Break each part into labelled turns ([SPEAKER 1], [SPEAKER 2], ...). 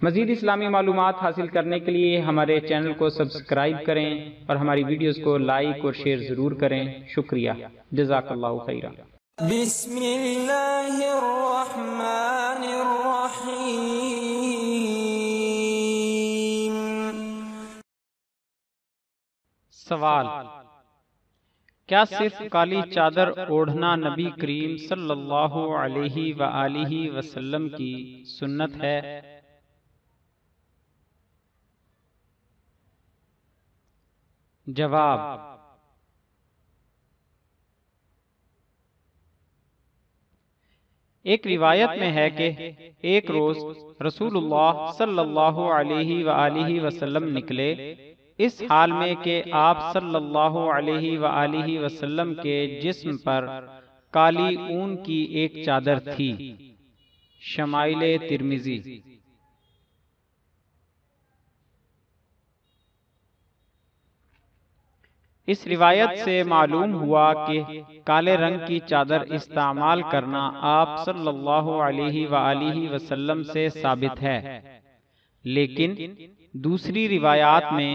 [SPEAKER 1] مزید اسلامی معلومات حاصل کرنے کے لیے ہمارے چینل کو سبسکرائب کریں اور ہماری ویڈیوز کو لائک اور شیئر ضرور کریں۔ شکریہ، جزاک اللہ خیرا۔
[SPEAKER 2] بسم اللہ الرحمن الرحیم۔
[SPEAKER 1] سوال: کیا صرف کالی چادر اوڑھنا نبی کریم صلی اللہ علیہ وآلہ وسلم کی سنت ہے؟ جواب: ایک روایت میں ہے کہ ایک روز رسول اللہ صلی اللہ علیہ وآلہ وسلم نکلے، اس حال میں کہ آپ صلی اللہ علیہ وآلہ وسلم کے جسم پر کالی اون کی ایک چادر تھی۔ شمائل ترمذی۔ اس روایت سے معلوم ہوا کہ کالے رنگ کی چادر استعمال کرنا آپ صلی اللہ علیہ وآلہ وسلم سے ثابت ہے، لیکن دوسری روایات میں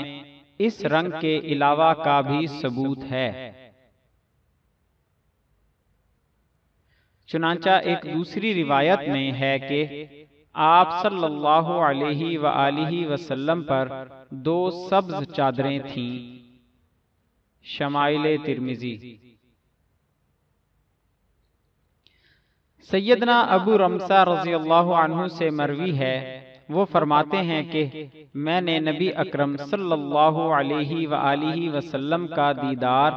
[SPEAKER 1] اس رنگ کے علاوہ کا بھی ثبوت ہے۔ چنانچہ ایک دوسری روایت میں ہے کہ آپ صلی اللہ علیہ وآلہ وسلم پر 2 سبز چادریں تھیں۔ شمائل ترمذی۔ سیدنا ابو رمسہ رضی اللہ عنہ سے مروی ہے، وہ فرماتے ہیں کہ میں نے نبی اکرم صلی اللہ علیہ وآلہ وسلم کا دیدار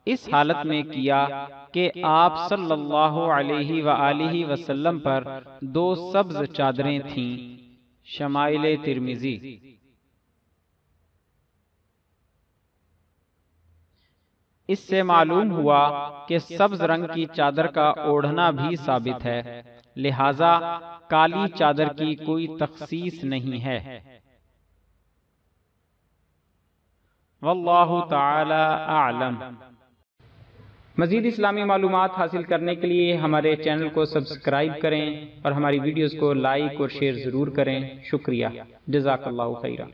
[SPEAKER 1] اس حالت میں کیا کہ آپ صلی اللہ علیہ وآلہ وسلم پر 2 سبز چادریں تھیں۔ شمائل ترمذی۔ اس سے معلوم ہوا کہ سبز رنگ کی چادر کا اوڑھنا بھی ثابت ہے، لہذا کالی چادر کی کوئی تخصیص نہیں ہے۔ واللہ تعالی اعلم۔ مزید اسلامی معلومات حاصل کرنے کے لیے ہمارے چینل کو سبسکرائب کریں اور ہماری ویڈیوز کو لائک اور شیئر ضرور کریں۔ شکریہ، جزاک اللہ خیرا۔